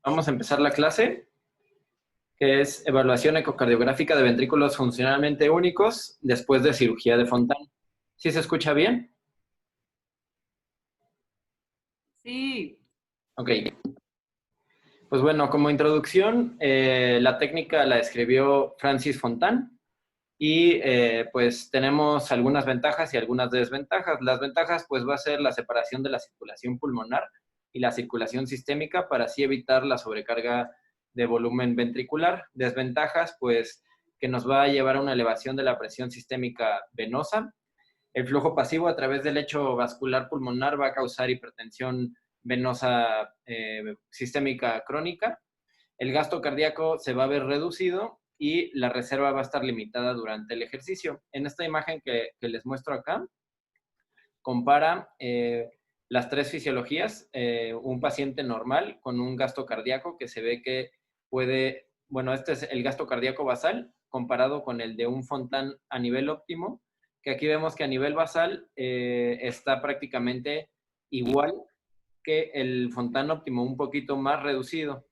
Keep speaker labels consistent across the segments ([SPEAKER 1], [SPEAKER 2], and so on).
[SPEAKER 1] Vamos a empezar la clase, que es evaluación ecocardiográfica de ventrículos funcionalmente únicos después de cirugía de Fontan. ¿Sí se escucha bien?
[SPEAKER 2] Sí,
[SPEAKER 1] Ok. Pues bueno, como introducción, la técnica la escribió Francis Fontan y pues tenemos algunas ventajas y algunas desventajas. Las ventajas pues va a ser la separación de la circulación pulmonar y la circulación sistémica para así evitar la sobrecarga de volumen ventricular. Desventajas pues que nos va a llevar a una elevación de la presión sistémica venosa. El flujo pasivo a través del lecho vascular pulmonar va a causar hipertensión venosa sistémica crónica. El gasto cardíaco se va a ver reducido y la reserva va a estar limitada durante el ejercicio. En esta imagen que les muestro acá, compara las tres fisiologías, un paciente normal con un gasto cardíaco que se ve que puede, bueno, este es el gasto cardíaco basal comparado con el de un Fontan a nivel óptimo, que aquí vemos que a nivel basal está prácticamente igual que el Fontan óptimo, un poquito más reducido,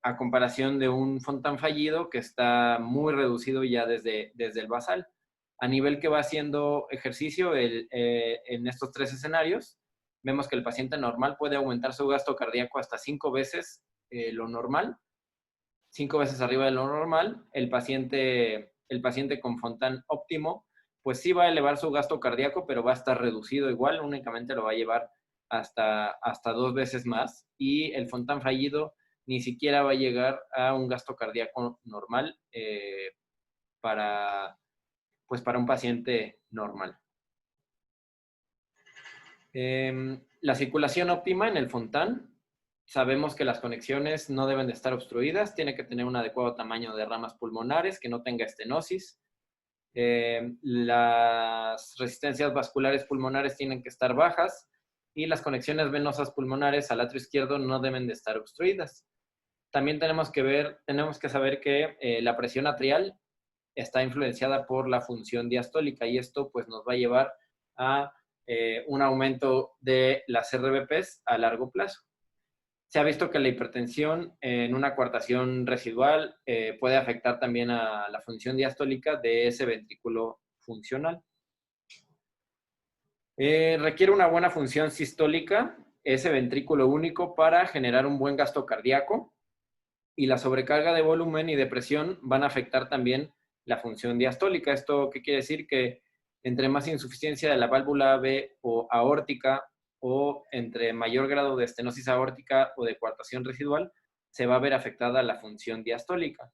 [SPEAKER 1] a comparación de un Fontan fallido que está muy reducido ya desde el basal. A nivel que va haciendo ejercicio en estos tres escenarios, vemos que el paciente normal puede aumentar su gasto cardíaco hasta 5 veces lo normal, 5 veces arriba de lo normal. El paciente con Fontan óptimo, pues sí va a elevar su gasto cardíaco, pero va a estar reducido igual, únicamente lo va a llevar hasta 2 veces más. Y el Fontan fallido ni siquiera va a llegar a un gasto cardíaco normal para, pues para un paciente normal. La circulación óptima en el Fontan, sabemos que las conexiones no deben de estar obstruidas, tiene que tener un adecuado tamaño de ramas pulmonares, que no tenga estenosis. Las resistencias vasculares pulmonares tienen que estar bajas y las conexiones venosas pulmonares al atrio izquierdo no deben de estar obstruidas. También tenemos que saber que la presión atrial está influenciada por la función diastólica y esto pues nos va a llevar a un aumento de las RBPs a largo plazo. Se ha visto que la hipertensión en una coartación residual puede afectar también a la función diastólica de ese ventrículo funcional. Requiere una buena función sistólica ese ventrículo único para generar un buen gasto cardíaco, y la sobrecarga de volumen y de presión van a afectar también la función diastólica. ¿Esto qué quiere decir? Que entre más insuficiencia de la válvula B o aórtica o entre mayor grado de estenosis aórtica o de coartación residual, se va a ver afectada la función diastólica.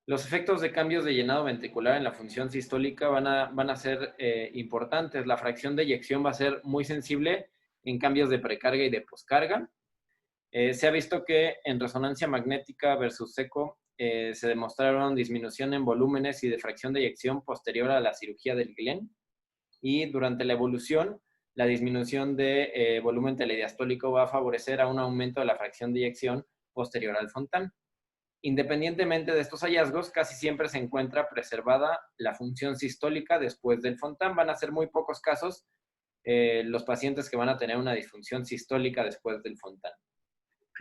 [SPEAKER 1] Los efectos de cambios de llenado ventricular en la función sistólica van a ser importantes. La fracción de eyección va a ser muy sensible en cambios de precarga y de poscarga. Se ha visto que en resonancia magnética versus eco se demostraron disminución en volúmenes y de fracción de eyección posterior a la cirugía del Glenn, y durante la evolución la disminución de volumen telediastólico va a favorecer a un aumento de la fracción de eyección posterior al Fontan. Independientemente de estos hallazgos, casi siempre se encuentra preservada la función sistólica después del Fontan. Van a ser muy pocos casos los pacientes que van a tener una disfunción sistólica después del Fontan.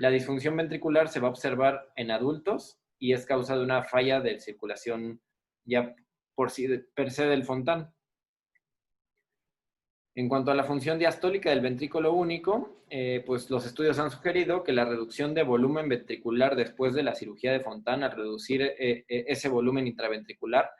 [SPEAKER 1] La disfunción ventricular se va a observar en adultos y es causa de una falla de circulación ya per se del Fontan. En cuanto a la función diastólica del ventrículo único, pues los estudios han sugerido que la reducción de volumen ventricular después de la cirugía de Fontan, al reducir ese volumen intraventricular,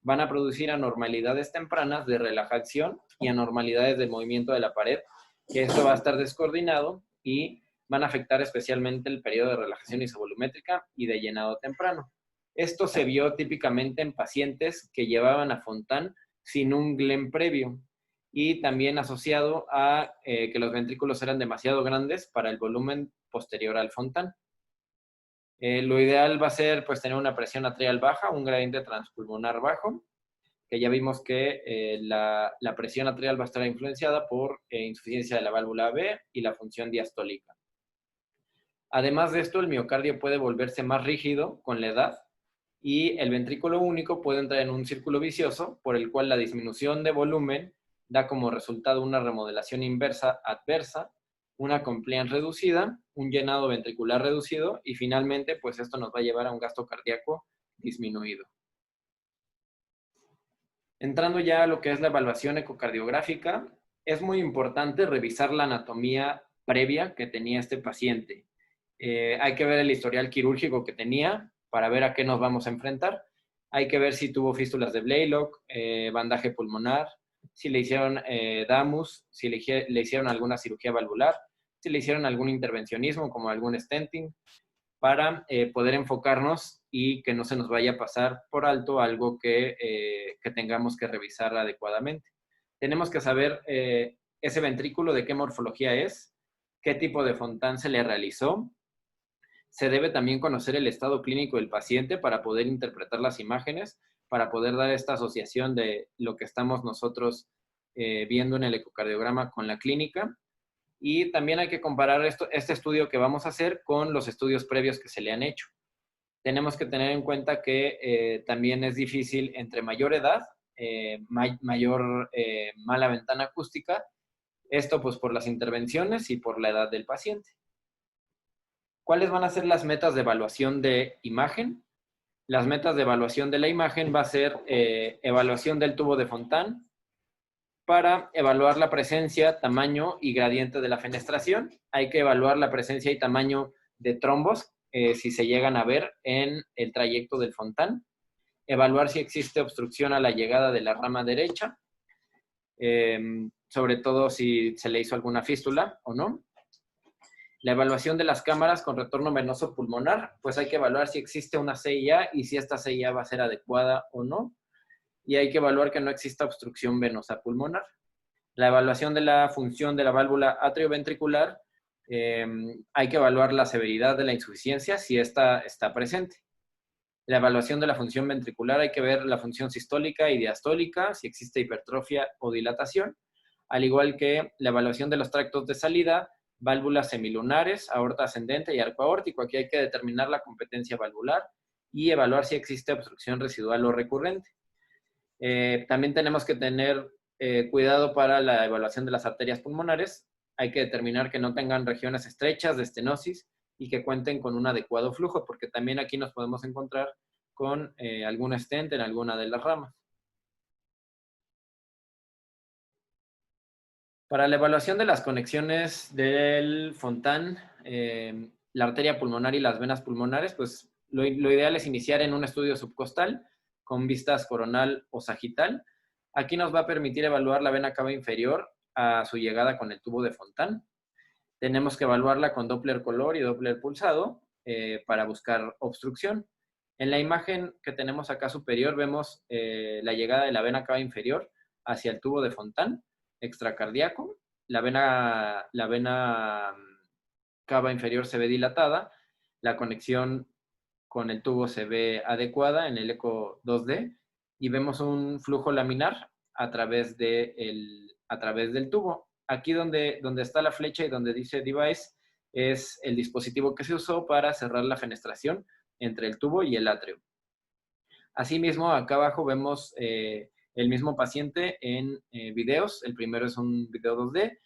[SPEAKER 1] van a producir anormalidades tempranas de relajación y anormalidades del movimiento de la pared, que esto va a estar descoordinado y van a afectar especialmente el periodo de relajación isovolumétrica y de llenado temprano. Esto se vio típicamente en pacientes que llevaban a Fontan sin un Glenn previo, y también asociado a que los ventrículos eran demasiado grandes para el volumen posterior al Fontan. Lo ideal va a ser pues tener una presión atrial baja, un gradiente transpulmonar bajo, que ya vimos que la presión atrial va a estar influenciada por insuficiencia de la válvula B y la función diastólica. Además de esto, el miocardio puede volverse más rígido con la edad y el ventrículo único puede entrar en un círculo vicioso por el cual la disminución de volumen da como resultado una remodelación inversa adversa una compliance reducida, un llenado ventricular reducido y finalmente, pues esto nos va a llevar a un gasto cardíaco disminuido. Entrando ya a lo que es la evaluación ecocardiográfica, es muy importante revisar la anatomía previa que tenía este paciente. Hay que ver el historial quirúrgico que tenía para ver a qué nos vamos a enfrentar. Hay que ver si tuvo fístulas de Blaylock, bandaje pulmonar, si le hicieron DAMUS, si le hicieron alguna cirugía valvular, si le hicieron algún intervencionismo como algún stenting, para poder enfocarnos y que no se nos vaya a pasar por alto algo que tengamos que revisar adecuadamente. Tenemos que saber ese ventrículo de qué morfología es, qué tipo de Fontan se le realizó. Se debe también conocer el estado clínico del paciente para poder interpretar las imágenes, para poder dar esta asociación de lo que estamos nosotros viendo en el ecocardiograma con la clínica. Y también hay que comparar este estudio que vamos a hacer con los estudios previos que se le han hecho. Tenemos que tener en cuenta que también es difícil entre mayor edad, mayor mala ventana acústica, esto pues por las intervenciones y por la edad del paciente. ¿Cuáles van a ser las metas de evaluación de imagen? Las metas de evaluación de la imagen va a ser evaluación del tubo de Fontan, para evaluar la presencia, tamaño y gradiente de la fenestración. Hay que evaluar la presencia y tamaño de trombos, si se llegan a ver en el trayecto del Fontan. Evaluar si existe obstrucción a la llegada de la rama derecha, sobre todo si se le hizo alguna fístula o no. La evaluación de las cámaras con retorno venoso pulmonar, pues hay que evaluar si existe una CIA y si esta CIA va a ser adecuada o no. Y hay que evaluar que no exista obstrucción venosa pulmonar. La evaluación de la función de la válvula atrioventricular, hay que evaluar la severidad de la insuficiencia si esta está presente. La evaluación de la función ventricular, hay que ver la función sistólica y diastólica, si existe hipertrofia o dilatación, al igual que la evaluación de los tractos de salida, válvulas semilunares, aorta ascendente y arco aórtico. Aquí hay que determinar la competencia valvular y evaluar si existe obstrucción residual o recurrente. También tenemos que tener cuidado para la evaluación de las arterias pulmonares. Hay que determinar que no tengan regiones estrechas de estenosis y que cuenten con un adecuado flujo, porque también aquí nos podemos encontrar con algún stent en alguna de las ramas. Para la evaluación de las conexiones del Fontan, la arteria pulmonar y las venas pulmonares, pues lo ideal es iniciar en un estudio subcostal con vistas coronal o sagital. Aquí nos va a permitir evaluar la vena cava inferior a su llegada con el tubo de Fontan. Tenemos que evaluarla con Doppler color y Doppler pulsado para buscar obstrucción. En la imagen que tenemos acá superior vemos la llegada de la vena cava inferior hacia el tubo de Fontan extracardíaco. La vena cava inferior se ve dilatada. La conexión con el tubo se ve adecuada en el eco 2D y vemos un flujo laminar a través del tubo. Aquí donde está la flecha y donde dice device es el dispositivo que se usó para cerrar la fenestración entre el tubo y el atrio. Asimismo, acá abajo vemos el mismo paciente en videos. El primero es un video 2D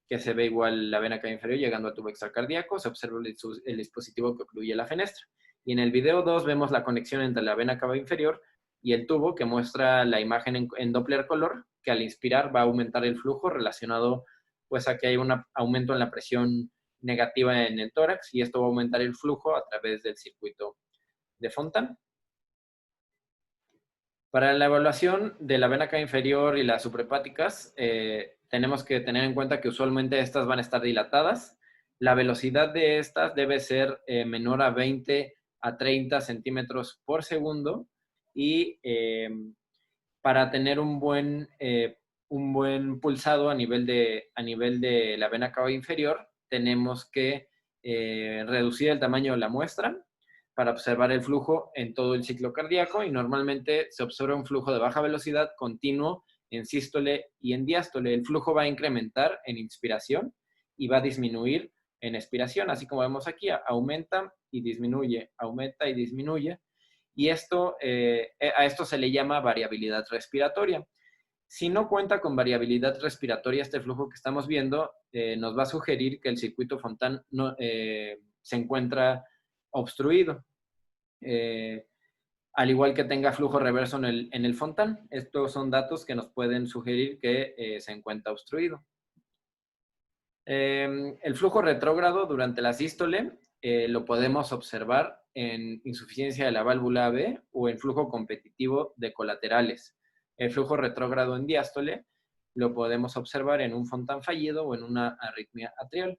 [SPEAKER 1] que se ve igual la vena cava inferior llegando al tubo extracardíaco. Se observa el dispositivo que ocluye la fenestra. Y en el video 2 vemos la conexión entre la vena cava inferior y el tubo, que muestra la imagen en Doppler color, que al inspirar va a aumentar el flujo relacionado pues a que hay un aumento en la presión negativa en el tórax y esto va a aumentar el flujo a través del circuito de Fontan. Para la evaluación de la vena cava inferior y las suprahepáticas, tenemos que tener en cuenta que usualmente estas van a estar dilatadas. La velocidad de estas debe ser menor a 20 a 30 centímetros por segundo y para tener un buen pulsado a nivel de la vena cava inferior, tenemos que reducir el tamaño de la muestra para observar el flujo en todo el ciclo cardíaco y normalmente se observa un flujo de baja velocidad continuo en sístole y en diástole. El flujo va a incrementar en inspiración y va a disminuir en expiración, así como vemos aquí, aumenta y disminuye, aumenta y disminuye. Y a esto se le llama variabilidad respiratoria. Si no cuenta con variabilidad respiratoria este flujo que estamos viendo, nos va a sugerir que el circuito Fontán no, se encuentra obstruido. Al igual que tenga flujo reverso en el Fontán. Estos son datos que nos pueden sugerir que se encuentra obstruido. El flujo retrógrado durante la sístole lo podemos observar en insuficiencia de la válvula AB o en flujo competitivo de colaterales. El flujo retrógrado en diástole lo podemos observar en un Fontán fallido o en una arritmia atrial.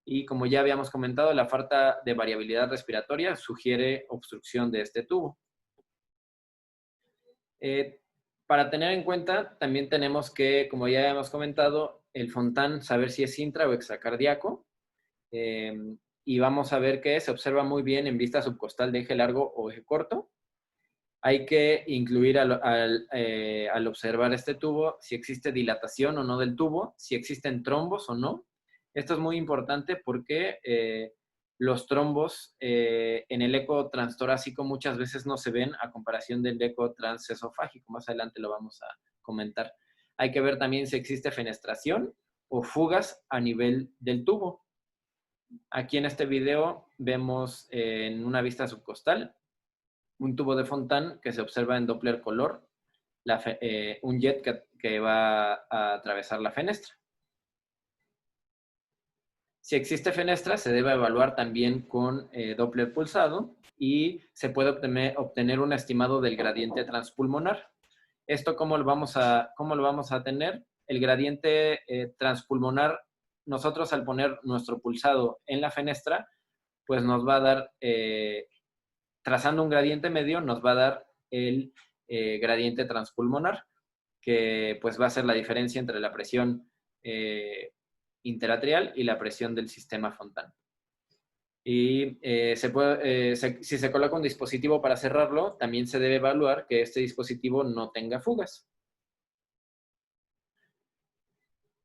[SPEAKER 1] Y como ya habíamos comentado, la falta de variabilidad respiratoria sugiere obstrucción de este tubo. Para tener en cuenta, también tenemos que, como ya hemos comentado, el Fontán, saber si es intra o extracardíaco. Y vamos a ver que se observa muy bien en vista subcostal de eje largo o eje corto. Hay que incluir al observar este tubo si existe dilatación o no del tubo, si existen trombos o no. Esto es muy importante porque los trombos en el eco transtorácico muchas veces no se ven a comparación del eco transesofágico. Más adelante lo vamos a comentar. Hay que ver también si existe fenestración o fugas a nivel del tubo. Aquí en este video vemos en una vista subcostal un tubo de Fontán que se observa en Doppler color, un jet que va a atravesar la fenestra. Si existe fenestra, se debe evaluar también con Doppler pulsado y se puede obtener un estimado del gradiente transpulmonar. ¿Esto cómo lo vamos a tener? El gradiente transpulmonar, nosotros al poner nuestro pulsado en la fenestra, pues nos va a dar, trazando un gradiente medio, nos va a dar el gradiente transpulmonar, que pues va a ser la diferencia entre la presión interatrial y la presión del sistema Fontán. Y si se coloca un dispositivo para cerrarlo, también se debe evaluar que este dispositivo no tenga fugas.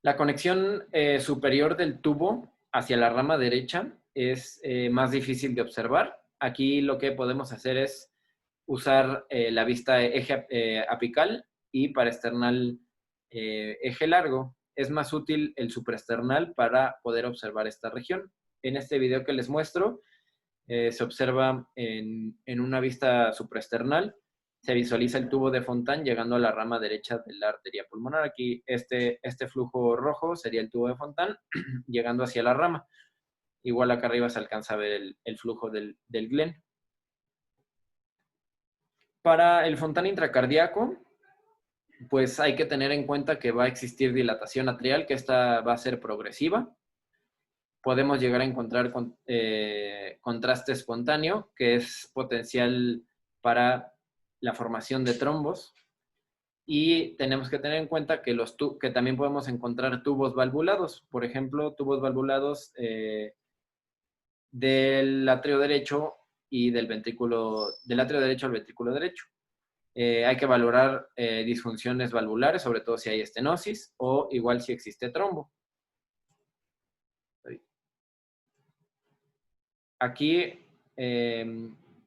[SPEAKER 1] La conexión superior del tubo hacia la rama derecha es más difícil de observar. Aquí lo que podemos hacer es usar la vista eje apical y para external eje largo. Es más útil el supraesternal para poder observar esta región. En este video que les muestro, se observa en una vista supraesternal, se visualiza el tubo de Fontán llegando a la rama derecha de la arteria pulmonar. Aquí este flujo rojo sería el tubo de Fontán llegando hacia la rama. Igual acá arriba se alcanza a ver el flujo del Glen. Para el Fontán intracardíaco, pues hay que tener en cuenta que va a existir dilatación atrial, que esta va a ser progresiva. Podemos llegar a encontrar contraste espontáneo, que es potencial para la formación de trombos. Y tenemos que tener en cuenta que también podemos encontrar tubos valvulados. Por ejemplo, tubos valvulados del atrio derecho y del atrio derecho al ventrículo derecho. Hay que valorar disfunciones valvulares, sobre todo si hay estenosis o igual si existe trombo. Aquí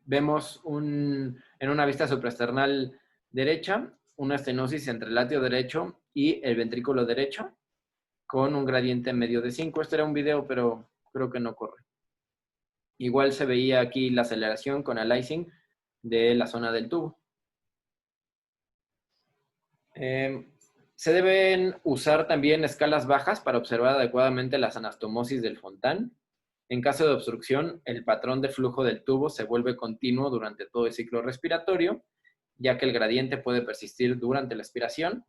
[SPEAKER 1] vemos en una vista supraesternal derecha una estenosis entre el atrio derecho y el ventrículo derecho con un gradiente medio de 5. Este era un video, pero creo que no corre. Igual se veía aquí la aceleración con aliasing de la zona del tubo. Se deben usar también escalas bajas para observar adecuadamente las anastomosis del Fontán. En caso de obstrucción, el patrón de flujo del tubo se vuelve continuo durante todo el ciclo respiratorio, ya que el gradiente puede persistir durante la expiración.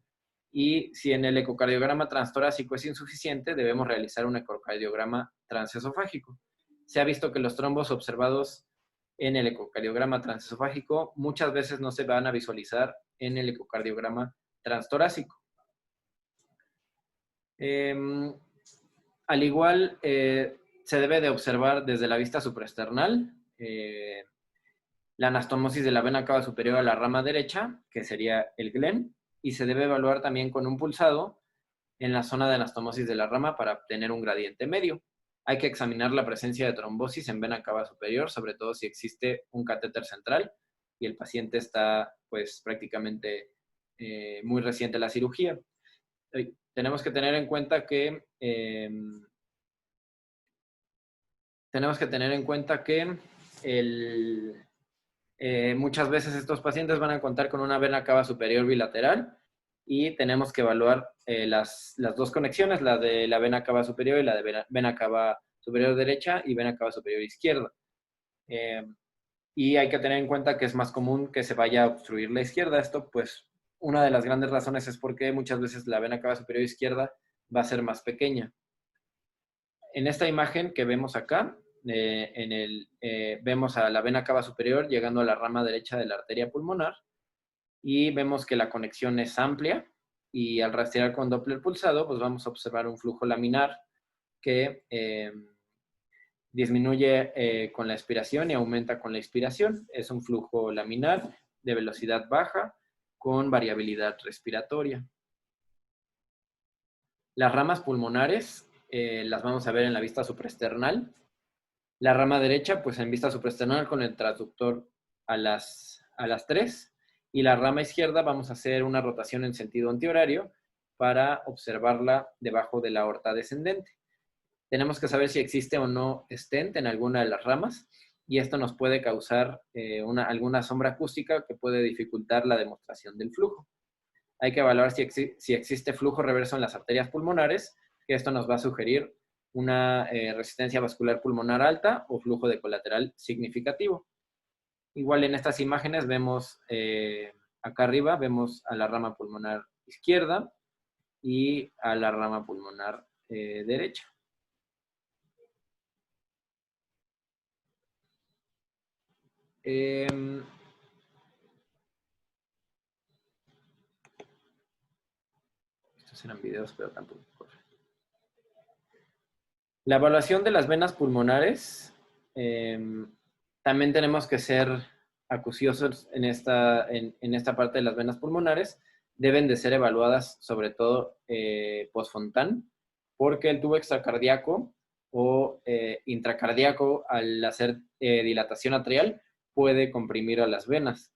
[SPEAKER 1] Y si en el ecocardiograma transtorácico es insuficiente, debemos realizar un ecocardiograma transesofágico. Se ha visto que los trombos observados en el ecocardiograma transesofágico muchas veces no se van a visualizar en el ecocardiograma transtorácico. Al igual, se debe de observar desde la vista supraesternal la anastomosis de la vena cava superior a la rama derecha, que sería el Glen, y se debe evaluar también con un pulsado en la zona de anastomosis de la rama para obtener un gradiente medio. Hay que examinar la presencia de trombosis en vena cava superior, sobre todo si existe un catéter central y el paciente está pues prácticamente muy reciente la cirugía. Tenemos que tener en cuenta que muchas veces estos pacientes van a contar con una vena cava superior bilateral y tenemos que evaluar las dos conexiones, la de la vena cava superior y la de vena cava superior derecha y vena cava superior izquierda. Y hay que tener en cuenta que es más común que se vaya a obstruir la izquierda. Esto, pues, una de las grandes razones es porque muchas veces la vena cava superior izquierda va a ser más pequeña. En esta imagen que vemos acá, vemos a la vena cava superior llegando a la rama derecha de la arteria pulmonar y vemos que la conexión es amplia y al rastrear con Doppler pulsado, pues vamos a observar un flujo laminar que disminuye con la expiración y aumenta con la inspiración. Es un flujo laminar de velocidad baja con variabilidad respiratoria. Las ramas pulmonares las vamos a ver en la vista supraesternal. La rama derecha, pues en vista supraesternal con el transductor a las 3. Y la rama izquierda vamos a hacer una rotación en sentido antihorario para observarla debajo de la aorta descendente. Tenemos que saber si existe o no stent en alguna de las ramas y esto nos puede causar alguna sombra acústica que puede dificultar la demostración del flujo. Hay que evaluar si existe flujo reverso en las arterias pulmonares, que esto nos va a sugerir una resistencia vascular pulmonar alta o flujo de colateral significativo. Igual en estas imágenes vemos, acá arriba, vemos a la rama pulmonar izquierda y a la rama pulmonar derecha. Estos eran videos, pero tampoco. La evaluación de las venas pulmonares, también tenemos que ser acuciosos en esta parte de las venas pulmonares. Deben de ser evaluadas sobre todo post-Fontan, porque el tubo extracardíaco o intracardíaco al hacer dilatación atrial puede comprimir a las venas.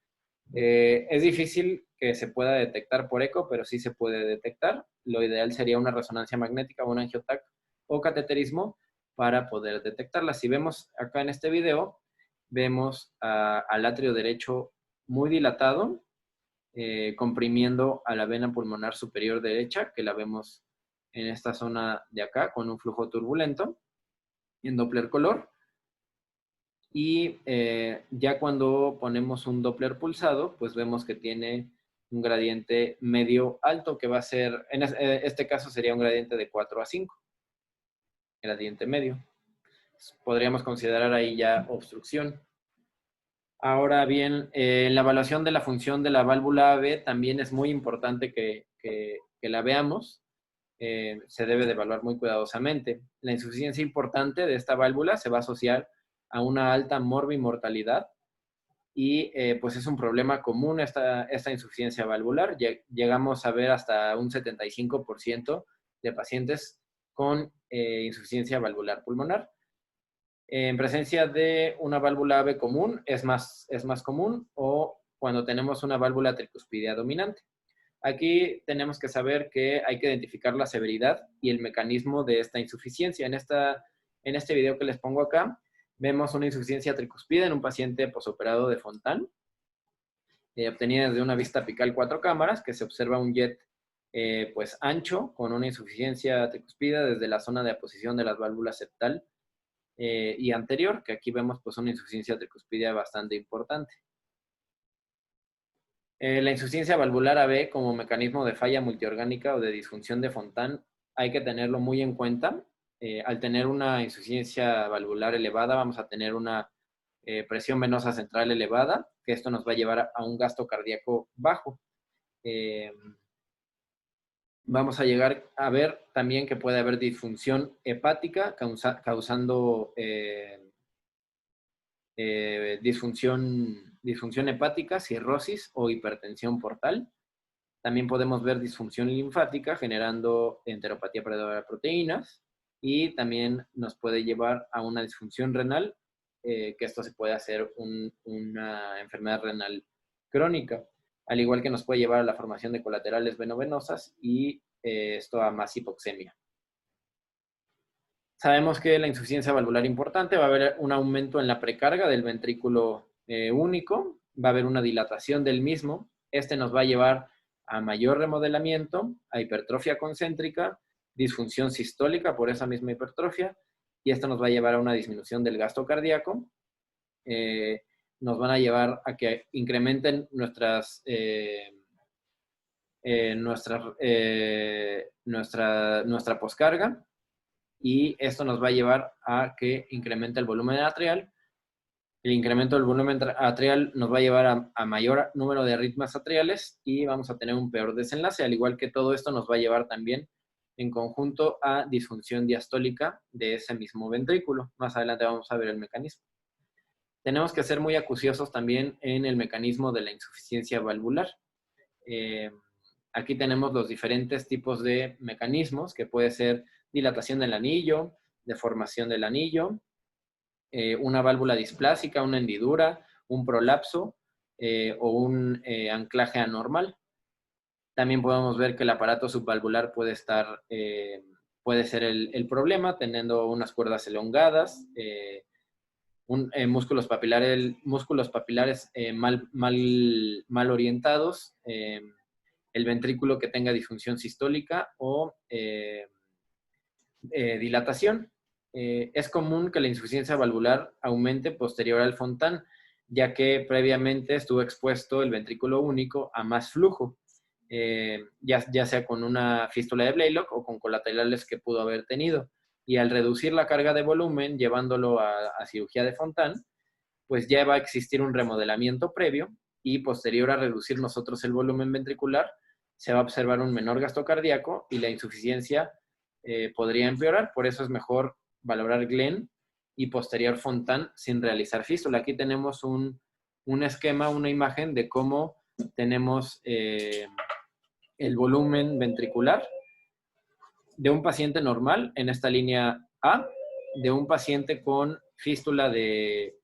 [SPEAKER 1] Es difícil que se pueda detectar por eco, pero sí se puede detectar. Lo ideal sería una resonancia magnética o un angiotac o cateterismo para poder detectarla. Si vemos acá en este video, vemos al atrio derecho muy dilatado, comprimiendo a la vena pulmonar superior derecha, que la vemos en esta zona de acá, con un flujo turbulento, en Doppler color. Y ya cuando ponemos un Doppler pulsado, pues vemos que tiene un gradiente medio alto, que va a ser, en este caso sería un gradiente de 4 a 5. Gradiente medio. Podríamos considerar ahí ya obstrucción. Ahora bien, la evaluación de la función de la válvula AB también es muy importante que la veamos. Se debe de evaluar muy cuidadosamente. La insuficiencia importante de esta válvula se va a asociar a una alta morbimortalidad y pues es un problema común esta insuficiencia valvular. Llegamos a ver hasta un 75% de pacientes con insuficiencia valvular pulmonar. En presencia de una válvula AB común es más común, o cuando tenemos una válvula tricuspidia dominante. Aquí tenemos que saber que hay que identificar la severidad y el mecanismo de esta insuficiencia. En este video que les pongo acá, vemos una insuficiencia tricuspide en un paciente posoperado de Fontan, obtenida desde una vista apical 4 cámaras, que se observa un jet pues ancho con una insuficiencia tricuspide desde la zona de aposición de las válvulas septal y anterior, que aquí vemos pues una insuficiencia tricuspidia bastante importante. La insuficiencia valvular AB como mecanismo de falla multiorgánica o de disfunción de Fontan hay que tenerlo muy en cuenta. Al tener una insuficiencia valvular elevada vamos a tener una presión venosa central elevada, que esto nos va a llevar a un gasto cardíaco bajo. Vamos a llegar a ver también que puede haber disfunción hepática causando disfunción hepática, cirrosis o hipertensión portal. También podemos ver disfunción linfática generando enteropatía predadora de proteínas y también nos puede llevar a una disfunción renal, que esto se puede hacer una enfermedad renal crónica. al igual que nos puede llevar a la formación de colaterales venovenosas y esto a más hipoxemia. Sabemos que la insuficiencia valvular importante va a haber un aumento en la precarga del ventrículo único, va a haber una dilatación del mismo. Este nos va a llevar a mayor remodelamiento, a hipertrofia concéntrica, disfunción sistólica por esa misma hipertrofia, y esto nos va a llevar a una disminución del gasto cardíaco. Nos van a llevar a que incrementen nuestra poscarga, y esto nos va a llevar a que incremente el volumen atrial. El incremento del volumen atrial nos va a llevar a mayor número de arritmias atriales y vamos a tener un peor desenlace, al igual que todo esto nos va a llevar también en conjunto a disfunción diastólica de ese mismo ventrículo. Más adelante vamos a ver el mecanismo. Tenemos que ser muy acuciosos también en el mecanismo de la insuficiencia valvular. Aquí tenemos los diferentes tipos de mecanismos, que puede ser dilatación del anillo, deformación del anillo, una válvula displásica, una hendidura, un prolapso o un anclaje anormal. También podemos ver que el aparato subvalvular puede ser el problema, teniendo unas cuerdas elongadas, músculos papilares mal orientados, el ventrículo que tenga disfunción sistólica o dilatación. Es común que la insuficiencia valvular aumente posterior al Fontan, ya que previamente estuvo expuesto el ventrículo único a más flujo, ya sea con una fístula de Blaylock o con colaterales que pudo haber tenido. Y al reducir la carga de volumen, llevándolo a cirugía de Fontan, pues ya va a existir un remodelamiento previo, y posterior a reducir nosotros el volumen ventricular, se va a observar un menor gasto cardíaco y la insuficiencia podría empeorar. Por eso es mejor valorar Glenn y posterior Fontan sin realizar fístula. Aquí tenemos un esquema, una imagen de cómo tenemos el volumen ventricular de un paciente normal en esta línea A, de un paciente con fístula de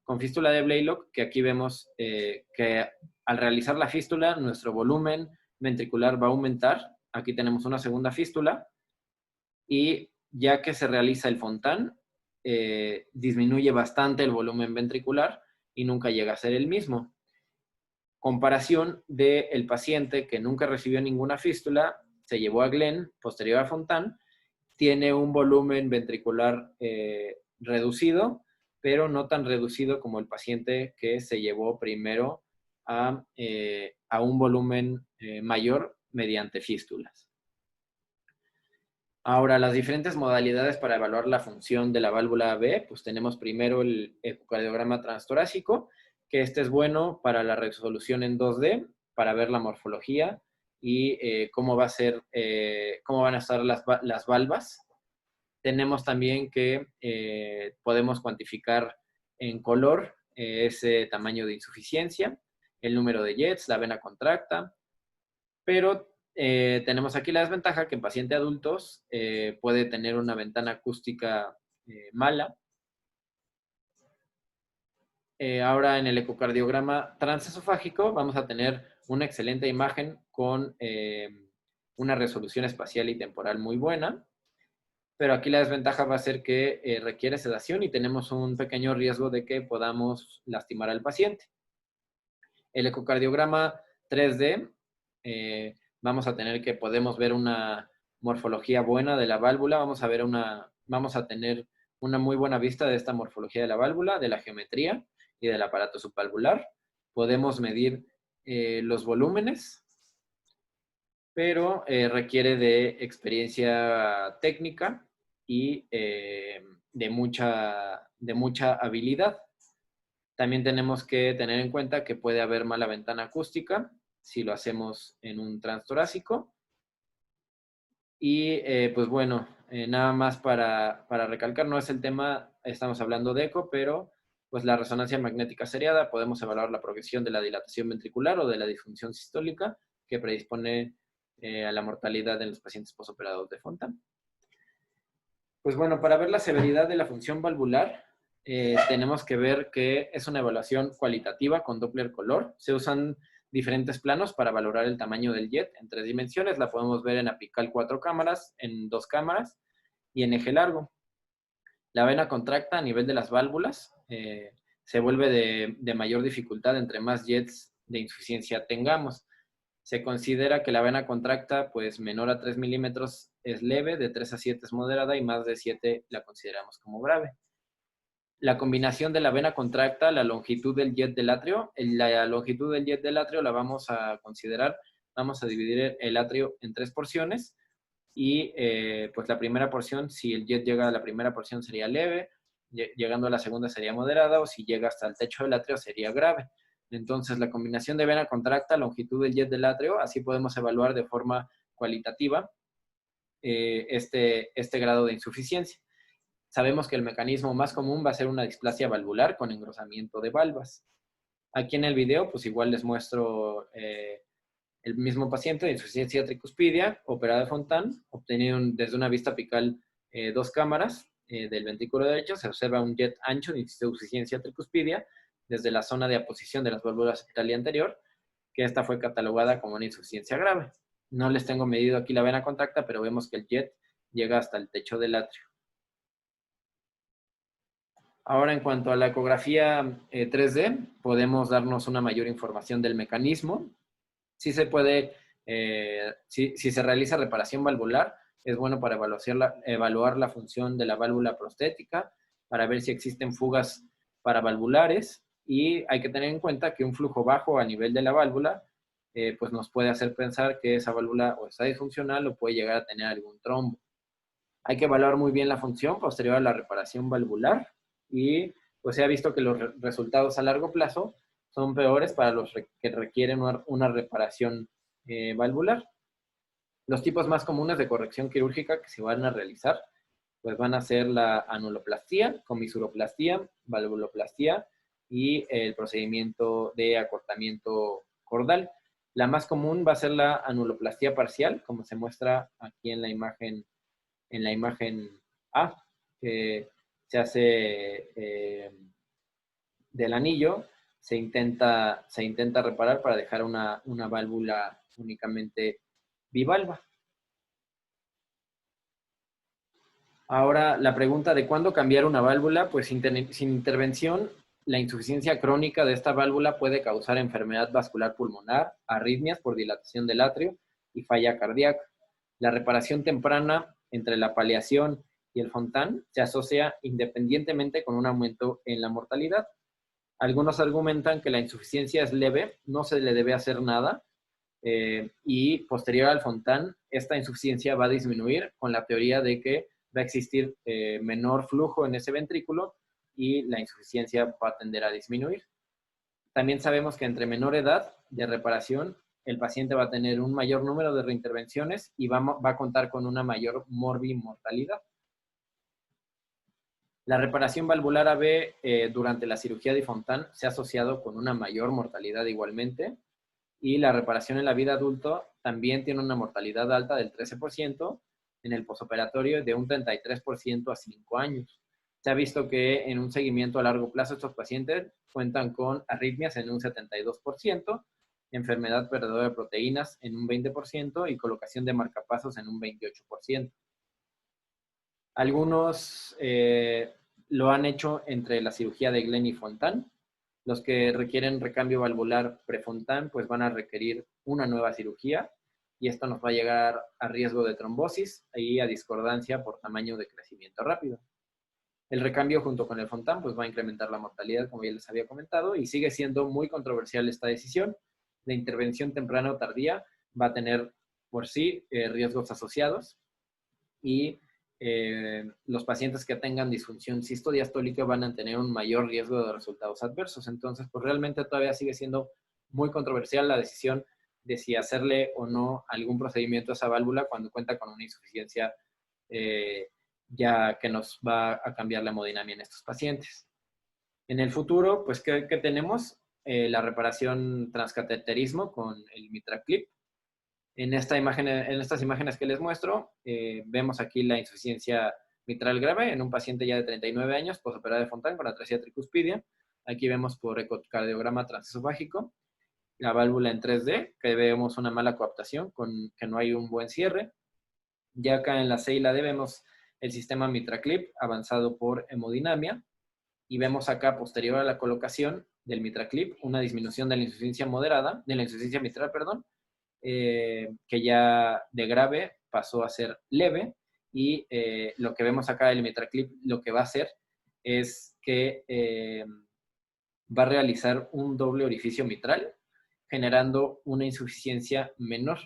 [SPEAKER 1] Blaylock, que aquí vemos que al realizar la fístula, nuestro volumen ventricular va a aumentar. Aquí tenemos una segunda fístula, y ya que se realiza el Fontan, disminuye bastante el volumen ventricular y nunca llega a ser el mismo. Comparación del paciente que nunca recibió ninguna fístula, se llevó a Glenn posterior a Fontan, tiene un volumen ventricular reducido, pero no tan reducido como el paciente que se llevó primero a un volumen mayor mediante fístulas. Ahora, las diferentes modalidades para evaluar la función de la válvula B, pues tenemos primero el ecocardiograma transtorácico, que este es bueno para la resolución en 2D, para ver la morfología y cómo van a estar las valvas. Tenemos también que podemos cuantificar en color ese tamaño de insuficiencia, el número de jets, la vena contracta, pero tenemos aquí la desventaja que en pacientes adultos puede tener una ventana acústica mala. Ahora en el ecocardiograma transesofágico vamos a tener una excelente imagen con una resolución espacial y temporal muy buena, pero aquí la desventaja va a ser que requiere sedación y tenemos un pequeño riesgo de que podamos lastimar al paciente. El ecocardiograma 3D, vamos a tener que podemos ver una morfología buena de la válvula, vamos a tener una muy buena vista de esta morfología de la válvula, de la geometría y del aparato subvalvular. Podemos medir los volúmenes, pero requiere de experiencia técnica y de mucha habilidad. También tenemos que tener en cuenta que puede haber mala ventana acústica si lo hacemos en un transtorácico. Y pues bueno, nada más para recalcar, no es el tema, estamos hablando de eco, pero pues la resonancia magnética seriada podemos evaluar la progresión de la dilatación ventricular o de la disfunción sistólica que predispone a la mortalidad en los pacientes posoperados de Fontan. Pues bueno, para ver la severidad de la función valvular, tenemos que ver que es una evaluación cualitativa con Doppler color. Se usan diferentes planos para valorar el tamaño del jet en 3 dimensiones. La podemos ver en apical 4 cámaras, en 2 cámaras y en eje largo. La vena contracta a nivel de las válvulas. Se vuelve de mayor dificultad entre más jets de insuficiencia tengamos. Se considera que la vena contracta, pues menor a 3 milímetros es leve, de 3 a 7 es moderada y más de 7 la consideramos como grave. La combinación de la vena contracta, la longitud del jet del atrio. La longitud del jet del atrio la vamos a considerar, vamos a dividir el atrio en 3 porciones y pues la primera porción, si el jet llega a la primera porción sería leve, llegando a la segunda sería moderada, o si llega hasta el techo del atrio sería grave. Entonces, la combinación de vena contracta, longitud del jet del atrio, así podemos evaluar de forma cualitativa este grado de insuficiencia. Sabemos que el mecanismo más común va a ser una displasia valvular con engrosamiento de valvas. Aquí en el video, pues igual les muestro el mismo paciente de insuficiencia tricuspidia, operada de Fontan, obtenido desde una vista apical 2 cámaras del ventrículo derecho. Se observa un jet ancho de insuficiencia tricuspidia desde la zona de aposición de las válvulas epitelial anterior, que esta fue catalogada como una insuficiencia grave. No les tengo medido aquí la vena contracta, pero vemos que el jet llega hasta el techo del atrio. Ahora, en cuanto a la ecografía 3D, podemos darnos una mayor información del mecanismo. Sí se puede, si se realiza reparación valvular, es bueno para evaluar la función de la válvula prostética, para ver si existen fugas paravalvulares, y hay que tener en cuenta que un flujo bajo a nivel de la válvula pues nos puede hacer pensar que esa válvula o está disfuncional o puede llegar a tener algún trombo. Hay que evaluar muy bien la función posterior a la reparación valvular y pues se ha visto que los resultados a largo plazo son peores para los que requieren una reparación valvular. Los tipos más comunes de corrección quirúrgica que se van a realizar pues van a ser la anuloplastía, comisuroplastía, valvuloplastía y el procedimiento de acortamiento cordal. La más común va a ser la anuloplastía parcial, como se muestra aquí en la imagen A, que se hace del anillo, se intenta reparar para dejar una válvula únicamente bivalva. Ahora, la pregunta de cuándo cambiar una válvula, pues sin intervención, la insuficiencia crónica de esta válvula puede causar enfermedad vascular pulmonar, arritmias por dilatación del atrio y falla cardíaca. La reparación temprana entre la paliación y el Fontan se asocia independientemente con un aumento en la mortalidad. Algunos argumentan que la insuficiencia es leve, no se le debe hacer nada, y posterior al Fontan, esta insuficiencia va a disminuir con la teoría de que va a existir menor flujo en ese ventrículo y la insuficiencia va a tender a disminuir. También sabemos que entre menor edad de reparación, el paciente va a tener un mayor número de reintervenciones y va a contar con una mayor morbimortalidad. La reparación valvular AB durante la cirugía de Fontan se ha asociado con una mayor mortalidad igualmente, y la reparación en la vida adulto también tiene una mortalidad alta del 13%, en el posoperatorio de un 33% a 5 años. Se ha visto que en un seguimiento a largo plazo estos pacientes cuentan con arritmias en un 72%, enfermedad perdedora de proteínas en un 20% y colocación de marcapasos en un 28%. Algunos lo han hecho entre la cirugía de Glenn y Fontan. Los que requieren recambio valvular pre-Fontan pues van a requerir una nueva cirugía y esto nos va a llegar a riesgo de trombosis y a discordancia por tamaño de crecimiento rápido. El recambio junto con el Fontan pues va a incrementar la mortalidad, como ya les había comentado, y sigue siendo muy controversial esta decisión. La intervención temprana o tardía va a tener por sí riesgos asociados y los pacientes que tengan disfunción sistodiastólica van a tener un mayor riesgo de resultados adversos. Entonces, pues realmente todavía sigue siendo muy controversial la decisión de si hacerle o no algún procedimiento a esa válvula cuando cuenta con una insuficiencia ya que nos va a cambiar la hemodinamia en estos pacientes. En el futuro, pues, ¿qué tenemos? La reparación transcateterismo con el MitraClip. En estas imágenes que les muestro, vemos aquí la insuficiencia mitral grave en un paciente ya de 39 años, posoperado de Fontan con atrofia tricuspidia. Aquí vemos por ecocardiograma transesofágico. la válvula en 3D, que vemos una mala coaptación, que no hay un buen cierre. Ya acá en la C y la D vemos el sistema MitraClip avanzado por hemodinamia, y vemos acá, posterior a la colocación del MitraClip, una disminución de la insuficiencia moderada, de la insuficiencia mitral, perdón, que ya de grave pasó a ser leve, y lo que vemos acá del MitraClip lo que va a hacer es que va a realizar un doble orificio mitral, generando una insuficiencia menor.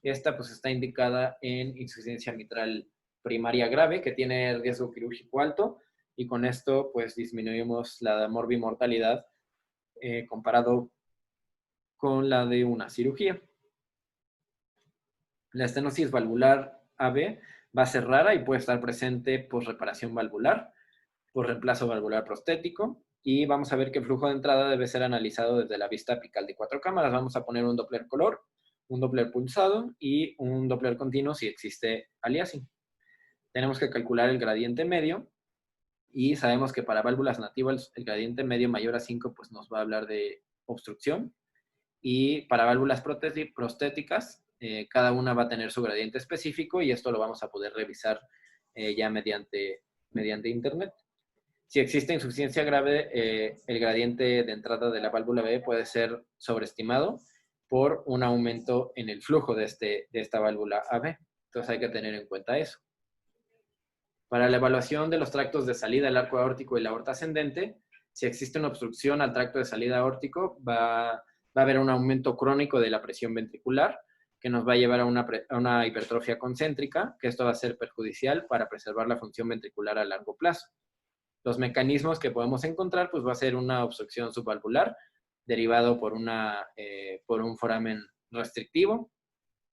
[SPEAKER 1] Esta pues está indicada en insuficiencia mitral primaria grave, que tiene riesgo quirúrgico alto, y con esto pues disminuimos la morbimortalidad comparado con la de una cirugía. La estenosis valvular AB va a ser rara y puede estar presente por reparación valvular, por reemplazo valvular prostético, y vamos a ver que el flujo de entrada debe ser analizado desde la vista apical de 4 cámaras. Vamos a poner un Doppler color, un Doppler pulsado y un Doppler continuo si existe aliasing. Tenemos que calcular el gradiente medio, y sabemos que para válvulas nativas el gradiente medio mayor a 5 pues nos va a hablar de obstrucción, y para válvulas prostéticas cada una va a tener su gradiente específico, y esto lo vamos a poder revisar ya mediante internet. Si existe insuficiencia grave, el gradiente de entrada de la válvula B puede ser sobreestimado por un aumento en el flujo de esta válvula AB. Entonces hay que tener en cuenta eso. Para la evaluación de los tractos de salida del arco aórtico y la aorta ascendente, si existe una obstrucción al tracto de salida aórtico, va a haber un aumento crónico de la presión ventricular, que nos va a llevar a una hipertrofia concéntrica, que esto va a ser perjudicial para preservar la función ventricular a largo plazo. Los mecanismos que podemos encontrar, pues va a ser una obstrucción subvalvular, derivado por un foramen restrictivo,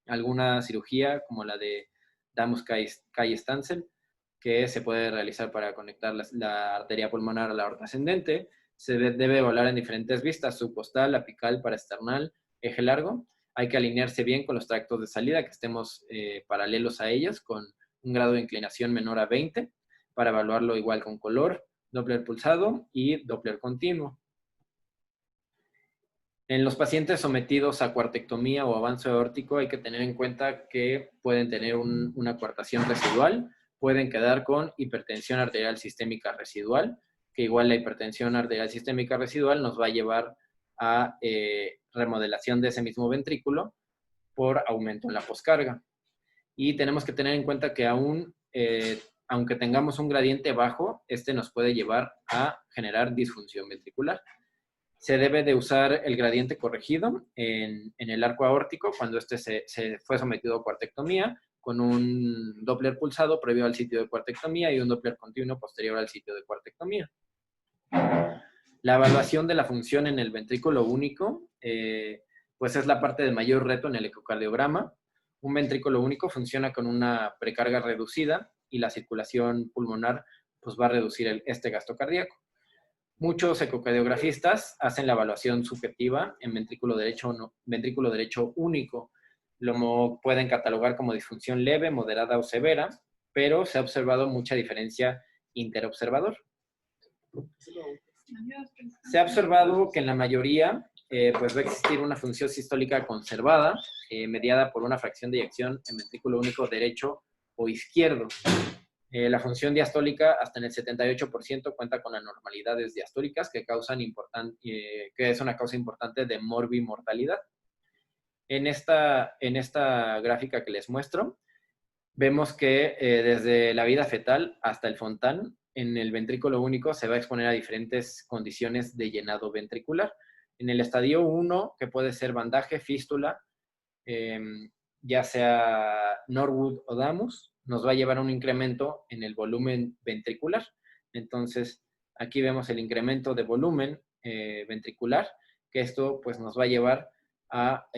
[SPEAKER 1] alguna cirugía como la de Damus-Kaye-Stanzel, que se puede realizar para conectar la arteria pulmonar a la aorta ascendente. Se debe evaluar en diferentes vistas: subcostal, apical, paraesternal, eje largo. Hay que alinearse bien con los tractos de salida, que estemos paralelos a ellos, con un grado de inclinación menor a 20, para evaluarlo igual con color, Doppler pulsado y Doppler continuo. En los pacientes sometidos a cuartectomía o avance aórtico hay que tener en cuenta que pueden tener una coartación residual, pueden quedar con hipertensión arterial sistémica residual, que igual la hipertensión arterial sistémica residual nos va a llevar a remodelación de ese mismo ventrículo por aumento en la poscarga. Y tenemos que tener en cuenta que aunque tengamos un gradiente bajo, este nos puede llevar a generar disfunción ventricular. Se debe de usar el gradiente corregido en el arco aórtico cuando este se fue sometido a cuartectomía, con un Doppler pulsado previo al sitio de cuartectomía y un Doppler continuo posterior al sitio de cuartectomía. La evaluación de la función en el ventrículo único, pues es la parte de mayor reto en el ecocardiograma. Un ventrículo único funciona con una precarga reducida, y la circulación pulmonar pues va a reducir este gasto cardíaco. Muchos ecocardiografistas hacen la evaluación subjetiva en ventrículo derecho único. Lo pueden catalogar como disfunción leve, moderada o severa, pero se ha observado mucha diferencia interobservador. Se ha observado que en la mayoría pues va a existir una función sistólica conservada, mediada por una fracción de eyección en ventrículo único derecho o izquierdo. La función diastólica hasta en el 78% cuenta con anormalidades diastólicas que es una causa importante de morbimortalidad. En esta gráfica que les muestro, vemos que desde la vida fetal hasta el Fontan, en el ventrículo único se va a exponer a diferentes condiciones de llenado ventricular. En el estadio 1, que puede ser bandaje, fístula, ya sea Norwood o Damus, nos va a llevar a un incremento en el volumen ventricular. Entonces, aquí vemos el incremento de volumen ventricular, que esto pues nos va a llevar a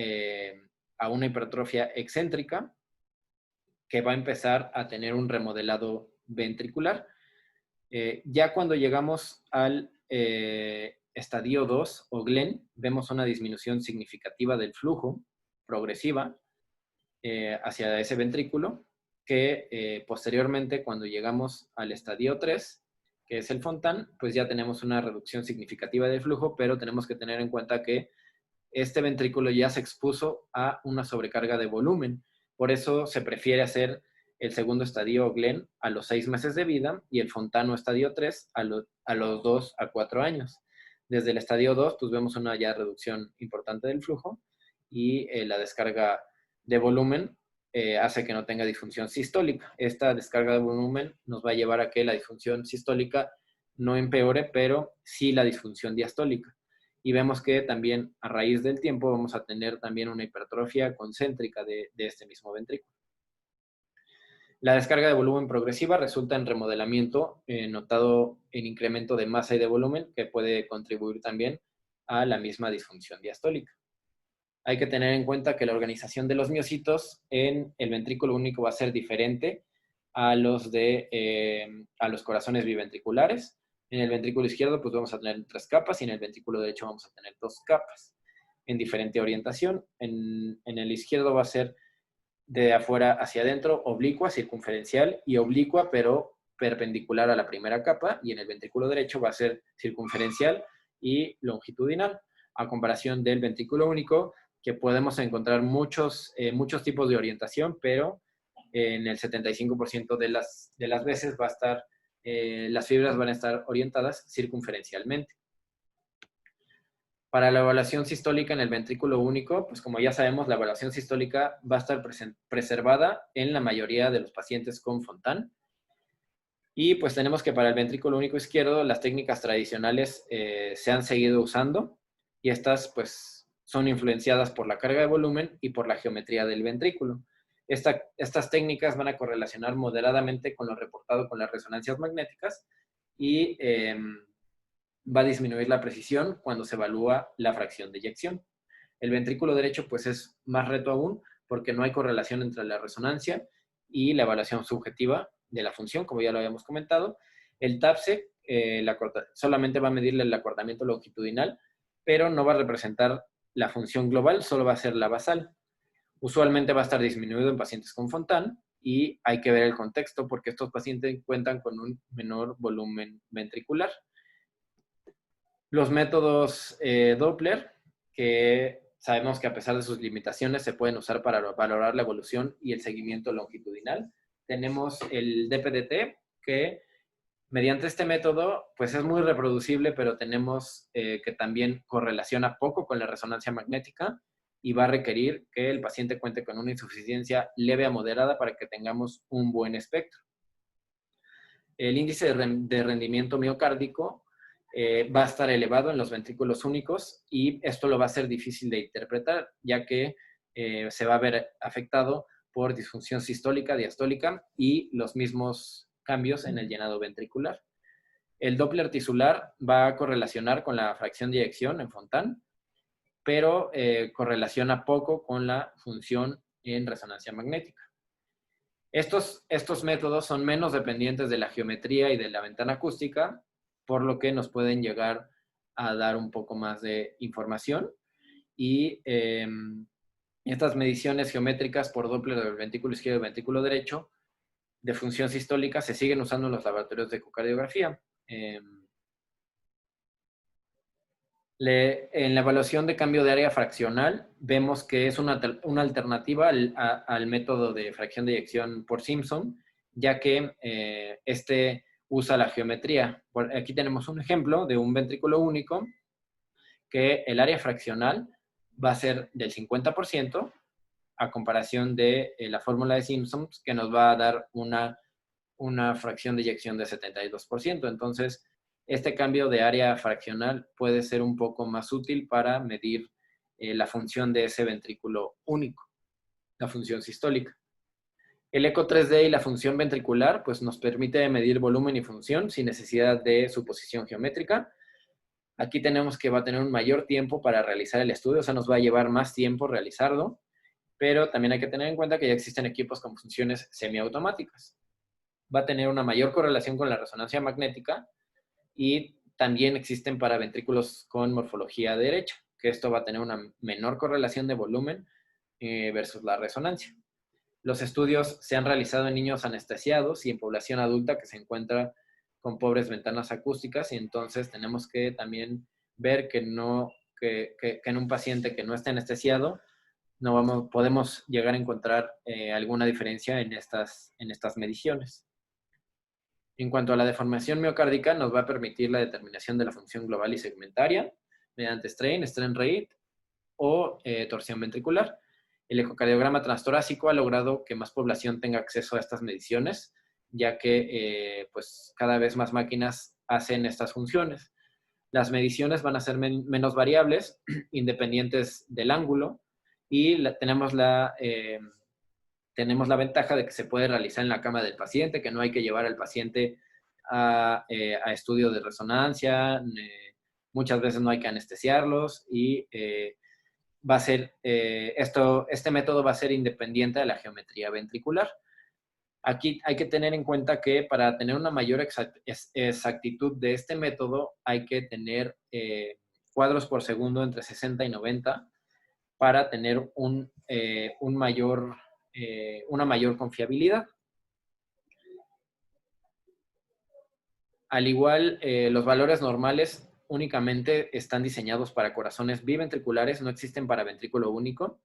[SPEAKER 1] una hipertrofia excéntrica, que va a empezar a tener un remodelado ventricular. Ya cuando llegamos al estadio 2 o Glenn, vemos una disminución significativa del flujo, progresiva, hacia ese ventrículo, que posteriormente, cuando llegamos al estadio 3, que es el Fontan, pues ya tenemos una reducción significativa del flujo, pero tenemos que tener en cuenta que este ventrículo ya se expuso a una sobrecarga de volumen. Por eso se prefiere hacer el segundo estadio Glenn a los 6 meses de vida y el Fontano estadio 3 a los 2 a 4 años. Desde el estadio 2, pues vemos una ya reducción importante del flujo y la descarga de volumen hace que no tenga disfunción sistólica. Esta descarga de volumen nos va a llevar a que la disfunción sistólica no empeore, pero sí la disfunción diastólica. Y vemos que también a raíz del tiempo vamos a tener también una hipertrofia concéntrica de este mismo ventrículo. La descarga de volumen progresiva resulta en remodelamiento notado en incremento de masa y de volumen que puede contribuir también a la misma disfunción diastólica. Hay que tener en cuenta que la organización de los miocitos en el ventrículo único va a ser diferente a los corazones biventriculares. En el ventrículo izquierdo pues vamos a tener 3 capas y en el ventrículo derecho vamos a tener 2 capas en diferente orientación. En el izquierdo va a ser de afuera hacia adentro, oblicua, circunferencial y oblicua, pero perpendicular a la primera capa, y en el ventrículo derecho va a ser circunferencial y longitudinal, a comparación del ventrículo único, que podemos encontrar muchos tipos de orientación, pero en el 75% de las veces va a estar, las fibras van a estar orientadas circunferencialmente. Para la evaluación sistólica en el ventrículo único, pues como ya sabemos, la evaluación sistólica va a estar preservada en la mayoría de los pacientes con Fontan. Y pues tenemos que para el ventrículo único izquierdo las técnicas tradicionales se han seguido usando y estas pues son influenciadas por la carga de volumen y por la geometría del ventrículo. Estas técnicas van a correlacionar moderadamente con lo reportado con las resonancias magnéticas y va a disminuir la precisión cuando se evalúa la fracción de eyección. El ventrículo derecho pues es más reto aún porque no hay correlación entre la resonancia y la evaluación subjetiva de la función, como ya lo habíamos comentado. El TAPSE solamente va a medirle el acortamiento longitudinal, pero no va a representar la función global, solo va a ser la basal. Usualmente va a estar disminuido en pacientes con Fontan y hay que ver el contexto porque estos pacientes cuentan con un menor volumen ventricular. Los métodos Doppler, que sabemos que a pesar de sus limitaciones se pueden usar para valorar la evolución y el seguimiento longitudinal. Tenemos el DPDT, que mediante este método pues es muy reproducible, pero tenemos que también correlaciona poco con la resonancia magnética y va a requerir que el paciente cuente con una insuficiencia leve a moderada para que tengamos un buen espectro. El índice de rendimiento miocárdico va a estar elevado en los ventrículos únicos y esto lo va a ser difícil de interpretar, ya que se va a ver afectado por disfunción sistólica, diastólica y los mismos cambios en el llenado ventricular. El Doppler tisular va a correlacionar con la fracción de eyección en Fontan, pero correlaciona poco con la función en resonancia magnética. Estos métodos son menos dependientes de la geometría y de la ventana acústica, por lo que nos pueden llegar a dar un poco más de información. Y estas mediciones geométricas por Doppler del ventrículo izquierdo y ventrículo derecho de función sistólica se siguen usando en los laboratorios de ecocardiografía. En la evaluación de cambio de área fraccional, vemos que es una alternativa al método de fracción de eyección por Simpson, ya que este usa la geometría. Aquí tenemos un ejemplo de un ventrículo único, que el área fraccional va a ser del 50%, a comparación de la fórmula de Simpson, que nos va a dar una fracción de eyección de 72%. Entonces, este cambio de área fraccional puede ser un poco más útil para medir la función de ese ventrículo único, la función sistólica. El eco 3D y la función ventricular pues nos permite medir volumen y función sin necesidad de suposición geométrica. Aquí tenemos que va a tener un mayor tiempo para realizar el estudio, o sea, nos va a llevar más tiempo realizarlo, pero también hay que tener en cuenta que ya existen equipos con funciones semiautomáticas. Va a tener una mayor correlación con la resonancia magnética y también existen para ventrículos con morfología derecha, que esto va a tener una menor correlación de volumen versus la resonancia. Los estudios se han realizado en niños anestesiados y en población adulta que se encuentra con pobres ventanas acústicas y entonces tenemos que también ver que no que en un paciente que no esté anestesiado, podemos llegar a encontrar alguna diferencia en estas mediciones. En cuanto a la deformación miocárdica, nos va a permitir la determinación de la función global y segmentaria mediante strain rate o torsión ventricular. El ecocardiograma transtorácico ha logrado que más población tenga acceso a estas mediciones, ya que pues cada vez más máquinas hacen estas funciones. Las mediciones van a ser menos variables, independientes del ángulo, y tenemos la ventaja de que se puede realizar en la cama del paciente, que no hay que llevar al paciente a estudio de resonancia, muchas veces no hay que anestesiarlos y va a ser, este método va a ser independiente de la geometría ventricular. Aquí hay que tener en cuenta que para tener una mayor exactitud de este método hay que tener cuadros por segundo entre 60 y 90 para tener una mayor confiabilidad. Al igual, los valores normales únicamente están diseñados para corazones biventriculares, no existen para ventrículo único.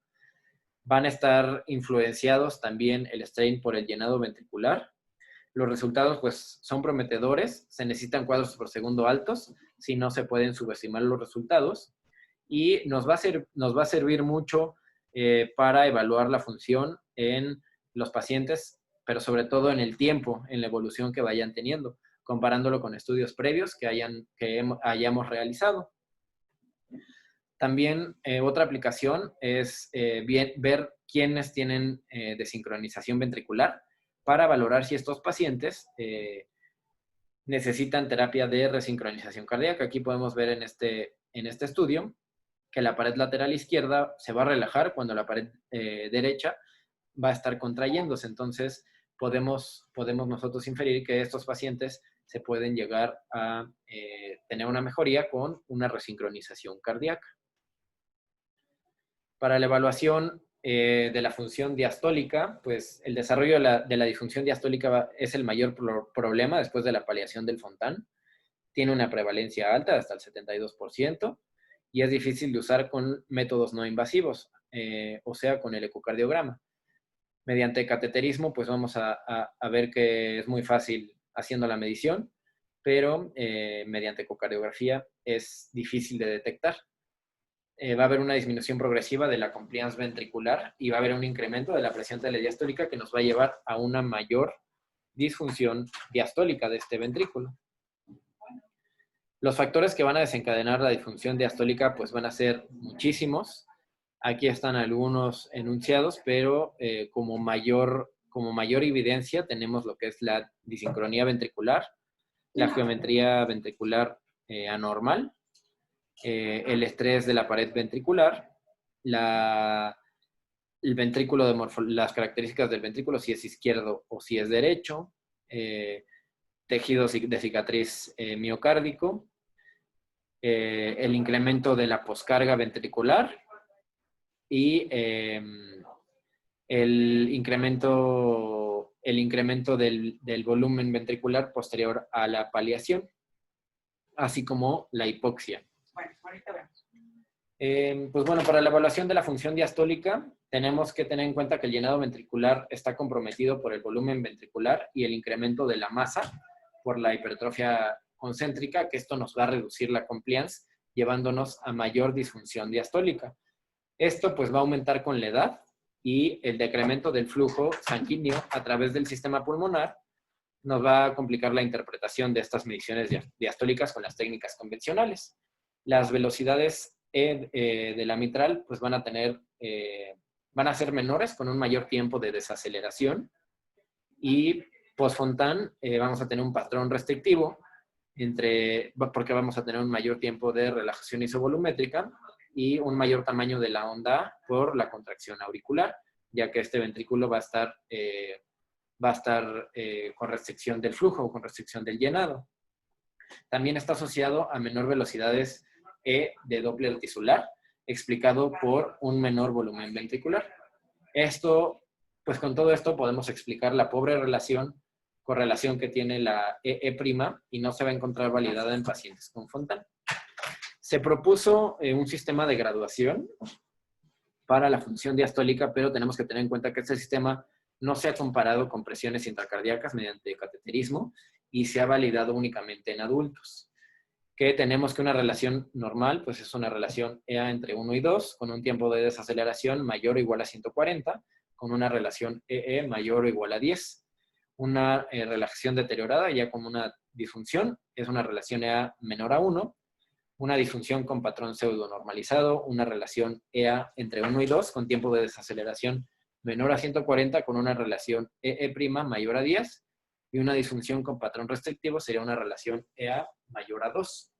[SPEAKER 1] Van a estar influenciados también el strain por el llenado ventricular. Los resultados pues son prometedores, se necesitan cuadros por segundo altos, si no se pueden subestimar los resultados. Y nos va a servir mucho para evaluar la función en los pacientes, pero sobre todo en el tiempo, en la evolución que vayan teniendo, comparándolo con estudios previos que hayamos realizado. También otra aplicación es ver quiénes tienen desincronización ventricular para valorar si estos pacientes necesitan terapia de resincronización cardíaca. Aquí podemos ver en este estudio que la pared lateral izquierda se va a relajar cuando la pared derecha va a estar contrayéndose. Entonces, podemos nosotros inferir que estos pacientes se pueden llegar a tener una mejoría con una resincronización cardíaca. Para la evaluación de la función diastólica, pues el desarrollo de la disfunción diastólica es el mayor problema después de la paliación del Fontan. Tiene una prevalencia alta, hasta el 72%, y es difícil de usar con métodos no invasivos, o sea, con el ecocardiograma. Mediante cateterismo, pues vamos a ver que es muy fácil haciendo la medición, pero mediante ecocardiografía es difícil de detectar. Va a haber una disminución progresiva de la compliance ventricular y va a haber un incremento de la presión telediastólica que nos va a llevar a una mayor disfunción diastólica de este ventrículo. Los factores que van a desencadenar la disfunción diastólica pues van a ser muchísimos. Aquí están algunos enunciados, pero como mayor evidencia tenemos lo que es la disincronía ventricular, la geometría ventricular anormal, el estrés de la pared ventricular, el ventrículo las características del ventrículo, si es izquierdo o si es derecho, tejido de cicatriz miocárdico, el incremento de la poscarga ventricular y el incremento del volumen ventricular posterior a la paliación, así como la hipoxia.
[SPEAKER 2] Bueno, ahorita vemos.
[SPEAKER 1] Pues bueno, para la evaluación de la función diastólica tenemos que tener en cuenta que el llenado ventricular está comprometido por el volumen ventricular y el incremento de la masa por la hipertrofia concéntrica, que esto nos va a reducir la compliance, llevándonos a mayor disfunción diastólica. Esto pues va a aumentar con la edad y el decremento del flujo sanguíneo a través del sistema pulmonar nos va a complicar la interpretación de estas mediciones diastólicas con las técnicas convencionales. Las velocidades de la mitral pues van a ser menores con un mayor tiempo de desaceleración y post-Fontan vamos a tener un patrón restrictivo porque vamos a tener un mayor tiempo de relajación isovolumétrica y un mayor tamaño de la onda por la contracción auricular, ya que este ventrículo va a estar con restricción del flujo o con restricción del llenado. También está asociado a menor velocidades de Doppler tisular, explicado por un menor volumen ventricular. Pues con todo esto podemos explicar la pobre correlación que tiene la EE' y no se va a encontrar validada en pacientes con Fontan. Se propuso un sistema de graduación para la función diastólica, pero tenemos que tener en cuenta que este sistema no se ha comparado con presiones intracardíacas mediante cateterismo y se ha validado únicamente en adultos. Que tenemos que una relación normal, pues es una relación EA entre 1 y 2, con un tiempo de desaceleración mayor o igual a 140, con una relación EE mayor o igual a 10. Una relación deteriorada, ya como una disfunción, es una relación EA menor a 1, una disfunción con patrón pseudo normalizado, una relación EA entre 1 y 2, con tiempo de desaceleración menor a 140, con una relación EE' mayor a 10, y una disfunción con patrón restrictivo sería una relación EA mayor a 2.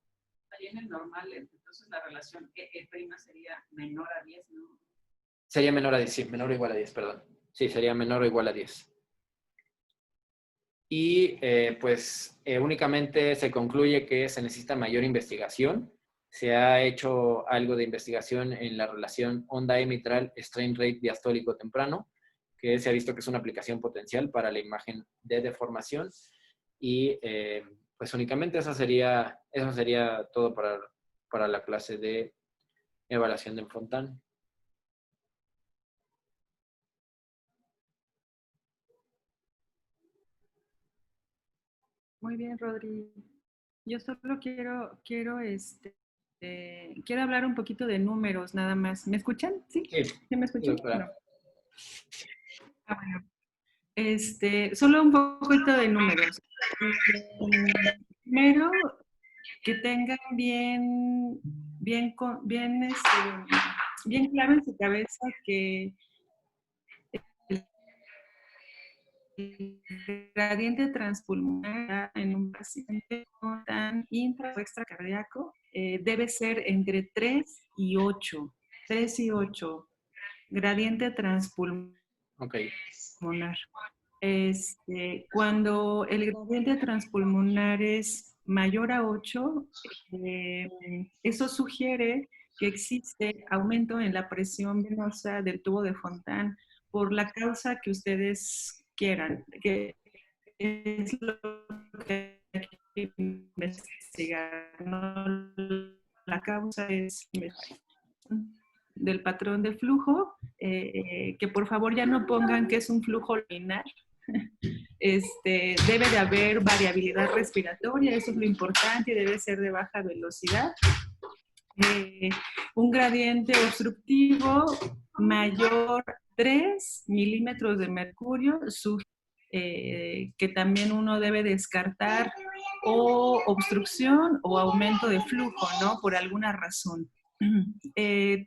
[SPEAKER 2] Ahí en el normal, entonces la relación E' sería menor a 10, ¿no?
[SPEAKER 1] Sería menor a 10, sí, menor o igual a 10, perdón. Sí, sería menor o igual a 10. Y únicamente se concluye que se necesita mayor investigación. Se ha hecho algo de investigación en la relación onda E mitral strain rate diastólico temprano, que se ha visto que es una aplicación potencial para la imagen de deformación. Y pues únicamente eso sería todo para la clase de evaluación de Fontan.
[SPEAKER 3] Muy bien, Rodri. Yo solo quiero hablar un poquito de números, nada más. ¿Me escuchan? ¿Sí?
[SPEAKER 1] Sí,
[SPEAKER 3] ¿Sí me escuchan?
[SPEAKER 1] doctora.
[SPEAKER 3] No. Bueno. Solo un poquito de números. Primero, que tengan bien claro en su cabeza que el gradiente transpulmonar en un paciente tan intra o extracardíaco debe ser entre 3 y 8. 3 y 8. Gradiente transpulmonar.
[SPEAKER 1] Okay.
[SPEAKER 3] Cuando el gradiente transpulmonar es mayor a 8, eso sugiere que existe aumento en la presión venosa del tubo de Fontan por la causa que ustedes quieran, que es lo que hay que investigar, ¿no? La causa es del patrón de flujo, que por favor ya no pongan que es un flujo lineal. Debe de haber variabilidad respiratoria, eso es lo importante, y debe ser de baja velocidad. Un gradiente obstructivo mayor 3 milímetros de mercurio, que también uno debe descartar o obstrucción o aumento de flujo, ¿no? Por alguna razón.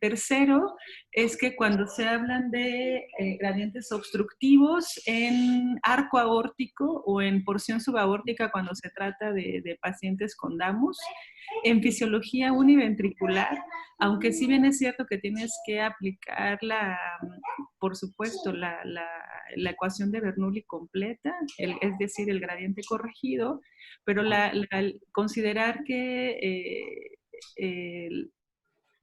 [SPEAKER 3] Tercero, es que cuando se hablan de gradientes obstructivos en arco aórtico o en porción subaórtica cuando se trata de pacientes con DAMUS, en fisiología univentricular, aunque sí bien es cierto que tienes que aplicar por supuesto, la ecuación de Bernoulli completa, es decir, el gradiente corregido, pero considerar que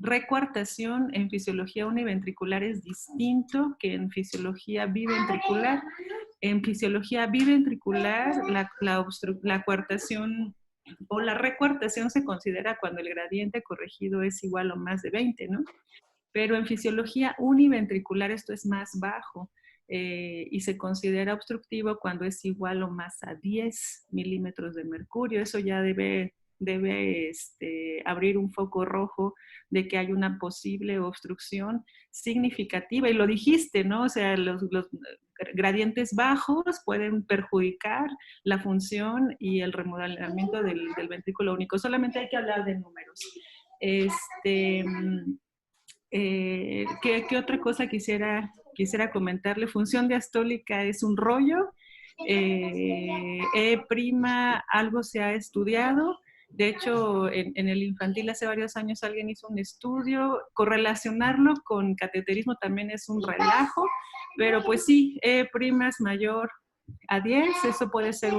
[SPEAKER 3] recuartación en fisiología univentricular es distinto que en fisiología biventricular. En fisiología biventricular, la cuartación o la recuartación se considera cuando el gradiente corregido es igual o más de 20, ¿no? Pero en fisiología univentricular esto es más bajo y se considera obstructivo cuando es igual o más a 10 milímetros de mercurio. Eso ya debe abrir un foco rojo de que hay una posible obstrucción significativa. Y lo dijiste, ¿no? O sea, los gradientes bajos pueden perjudicar la función y el remodelamiento del ventrículo único. Solamente hay que hablar de números. ¿Qué otra cosa quisiera comentarle? Función diastólica es un rollo. E' algo se ha estudiado. De hecho, en el infantil hace varios años alguien hizo un estudio. Correlacionarlo con cateterismo también es un relajo, pero pues sí, E' es mayor a 10. Eso puede ser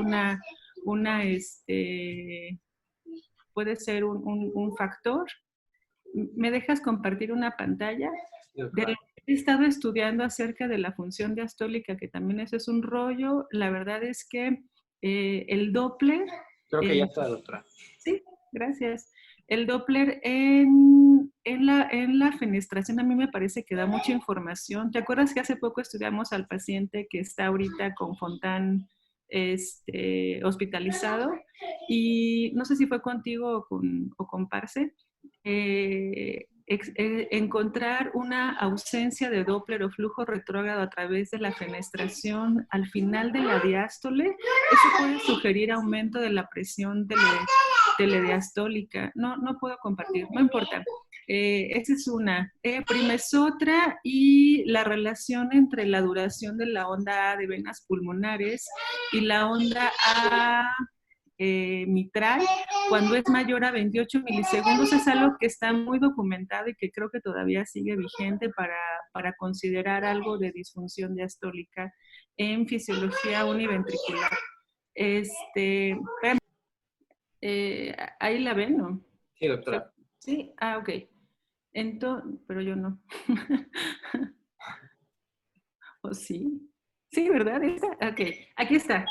[SPEAKER 3] puede ser un factor. ¿Me dejas compartir una pantalla? He estado estudiando acerca de la función diastólica, que también eso es un rollo. La verdad es que el Doppler...
[SPEAKER 1] Creo que ya está, doctora.
[SPEAKER 3] Sí, gracias. El Doppler en la fenestración a mí me parece que da mucha información. ¿Te acuerdas que hace poco estudiamos al paciente que está ahorita con Fontán hospitalizado? Y no sé si fue contigo o con Parce. Encontrar una ausencia de Doppler o flujo retrógrado a través de la fenestración al final de la diástole, eso puede sugerir aumento de la presión telediastólica. No, no puedo compartir, no importa. Esa es una. Prima es otra, y la relación entre la duración de la onda A de venas pulmonares y la onda A mitral, cuando es mayor a 28 milisegundos, es algo que está muy documentado y que creo que todavía sigue vigente para considerar algo de disfunción diastólica en fisiología univentricular. Ahí la ven, ¿no?
[SPEAKER 1] Sí, doctora.
[SPEAKER 3] Sí, ok. Entonces, pero yo no. ¿O sí? Sí, ¿verdad? ¿Esta? Ok, aquí está.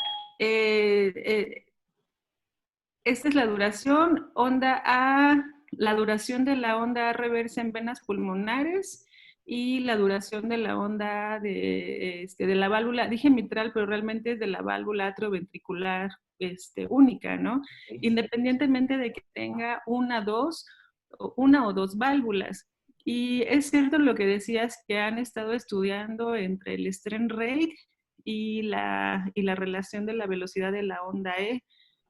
[SPEAKER 3] Esta es la duración, onda A, la duración de la onda A reversa en venas pulmonares y la duración de la onda de la válvula, dije mitral, pero realmente es de la válvula atrioventricular única, ¿no? Independientemente de que tenga una o dos válvulas. Y es cierto lo que decías, que han estado estudiando entre el strain rate y la relación de la velocidad de la onda E.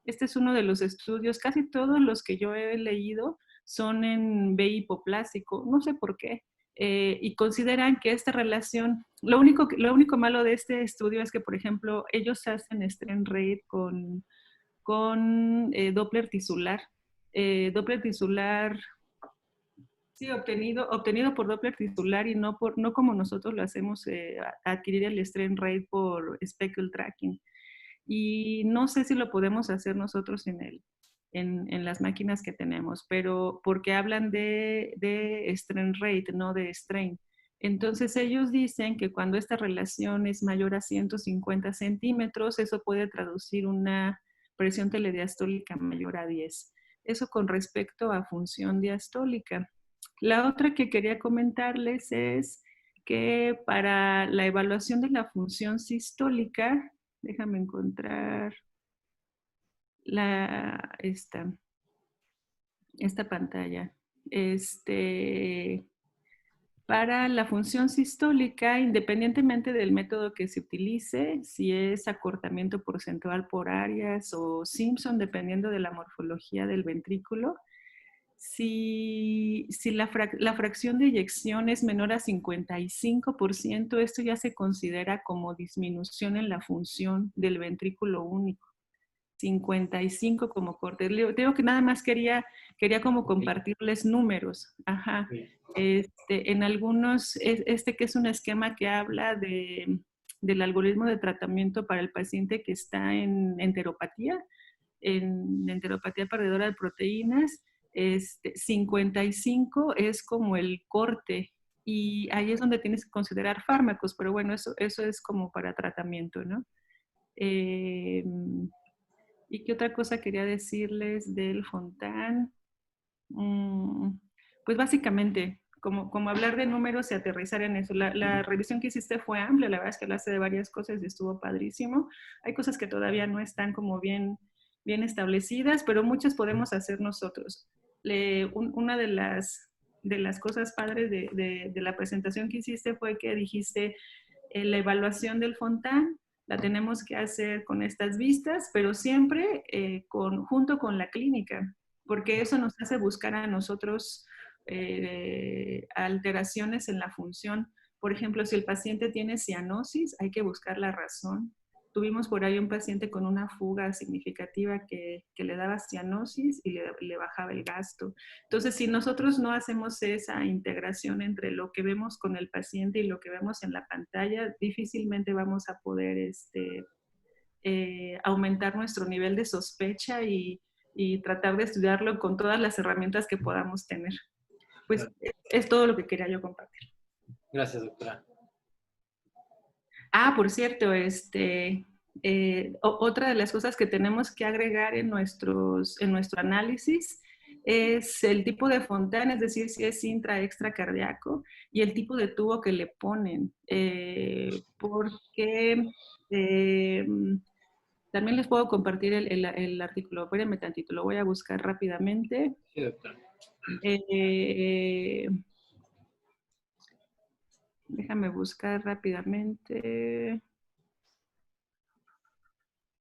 [SPEAKER 3] Este es uno de los estudios, casi todos los que yo he leído son en B hipoplásico, no sé por qué, y consideran que esta relación, lo único malo de este estudio es que, por ejemplo, ellos hacen strain rate con Doppler tisular. Doppler tisular, sí, obtenido por Doppler tisular y no como nosotros lo hacemos, adquirir el strain rate por speckle tracking. Y no sé si lo podemos hacer nosotros en las máquinas que tenemos, pero porque hablan de strain rate, no de strain. Entonces ellos dicen que cuando esta relación es mayor a 150 centímetros, eso puede traducir una presión telediastólica mayor a 10. Eso con respecto a función diastólica. La otra que quería comentarles es que para la evaluación de la función sistólica, déjame encontrar esta pantalla. Para la función sistólica, independientemente del método que se utilice, si es acortamiento porcentual por áreas o Simpson, dependiendo de la morfología del ventrículo, si la fracción de eyección es menor a 55%, esto ya se considera como disminución en la función del ventrículo único. 55 como corte. Digo que nada más quería como compartirles números. Ajá. En algunos, que es un esquema que habla del algoritmo de tratamiento para el paciente que está en enteropatía perdedora de proteínas. 55 es como el corte, y ahí es donde tienes que considerar fármacos, pero bueno, eso es como para tratamiento, ¿no? ¿Y qué otra cosa quería decirles del Fontán? Pues básicamente, como hablar de números y aterrizar en eso. La revisión que hiciste fue amplia, la verdad es que hablaste de varias cosas y estuvo padrísimo. Hay cosas que todavía no están como bien establecidas, pero muchas podemos hacer nosotros. Una de las cosas padres de la presentación que hiciste fue que dijiste la evaluación del Fontán la tenemos que hacer con estas vistas, pero siempre junto con la clínica, porque eso nos hace buscar a nosotros alteraciones en la función. Por ejemplo, si el paciente tiene cianosis, hay que buscar la razón. Tuvimos por ahí un paciente con una fuga significativa que le daba cianosis y le bajaba el gasto. Entonces, si nosotros no hacemos esa integración entre lo que vemos con el paciente y lo que vemos en la pantalla, difícilmente vamos a poder aumentar nuestro nivel de sospecha y tratar de estudiarlo con todas las herramientas que podamos tener. Pues es todo lo que quería yo compartir.
[SPEAKER 1] Gracias, doctora.
[SPEAKER 3] Por cierto, otra de las cosas que tenemos que agregar en nuestro análisis es el tipo de Fontan, es decir, si es intra extracardíaco, y el tipo de tubo que le ponen. Porque también les puedo compartir el artículo. Espérenme tantito, lo voy a buscar rápidamente.
[SPEAKER 1] Sí, doctora.
[SPEAKER 3] Déjame buscar rápidamente.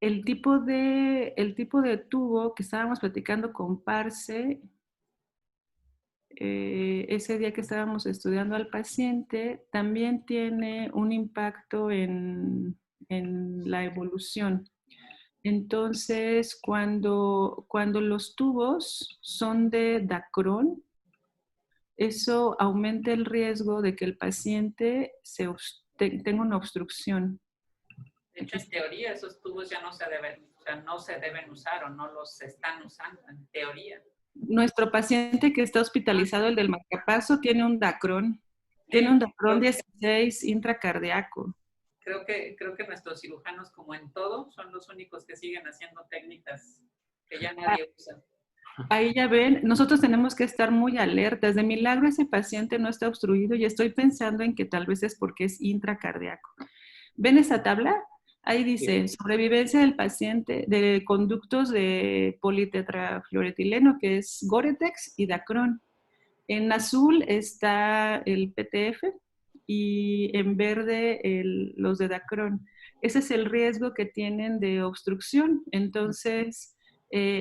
[SPEAKER 3] El tipo de tubo que estábamos platicando con Parce, ese día que estábamos estudiando al paciente, también tiene un impacto en la evolución. Entonces, cuando los tubos son de Dacron, eso aumenta el riesgo de que el paciente tenga una obstrucción.
[SPEAKER 2] De hecho, en teoría, esos tubos ya no se deben, o sea, no se deben usar o no los están usando, en teoría.
[SPEAKER 3] Nuestro paciente que está hospitalizado, el del marcapaso, tiene un Dacron. Tiene un Dacron 16 intracardíaco.
[SPEAKER 2] Creo que nuestros cirujanos, como en todo, son los únicos que siguen haciendo técnicas que ya nadie usa.
[SPEAKER 3] Ahí ya ven, nosotros tenemos que estar muy alertas. De milagro ese paciente no está obstruido y estoy pensando en que tal vez es porque es intracardíaco. ¿Ven esa tabla? Ahí dice, sobrevivencia del paciente de conductos de politetrafluoretileno, que es Gore-Tex y Dacron. En azul está el PTF y en verde los de Dacron. Ese es el riesgo que tienen de obstrucción. Entonces,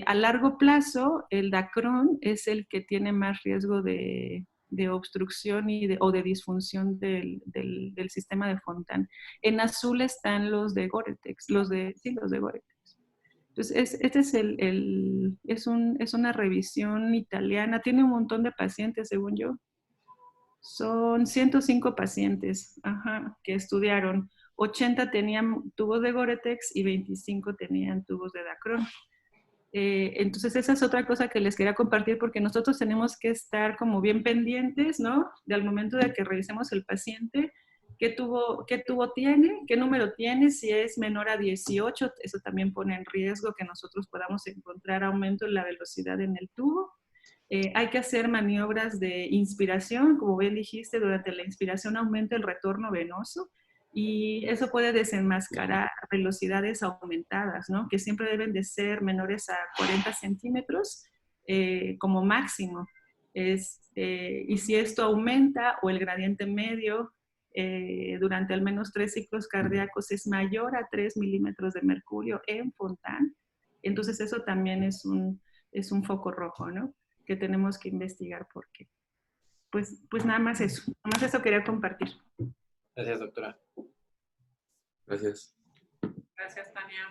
[SPEAKER 3] a largo plazo, el Dacron es el que tiene más riesgo de obstrucción o de disfunción del sistema de Fontan. En azul están los de Gore-Tex, los de Gore-Tex. Entonces, este es una revisión italiana, tiene un montón de pacientes, según yo. Son 105 pacientes que estudiaron. 80 tenían tubos de Gore-Tex y 25 tenían tubos de Dacron. Entonces, esa es otra cosa que les quería compartir porque nosotros tenemos que estar como bien pendientes, ¿no? Del momento de que revisemos el paciente, qué tubo tiene, qué número tiene, si es menor a 18, eso también pone en riesgo que nosotros podamos encontrar aumento en la velocidad en el tubo. Hay que hacer maniobras de inspiración, como bien dijiste, durante la inspiración aumenta el retorno venoso y eso puede desenmascarar velocidades aumentadas, ¿no? Que siempre deben de ser menores a 40 centímetros como máximo. Y si esto aumenta o el gradiente medio durante al menos 3 ciclos cardíacos es mayor a 3 milímetros de mercurio en Fontan, entonces eso también es un foco rojo, ¿no? Que tenemos que investigar por qué. Pues nada más eso quería compartir.
[SPEAKER 1] Gracias, doctora.
[SPEAKER 4] Gracias.
[SPEAKER 2] Gracias.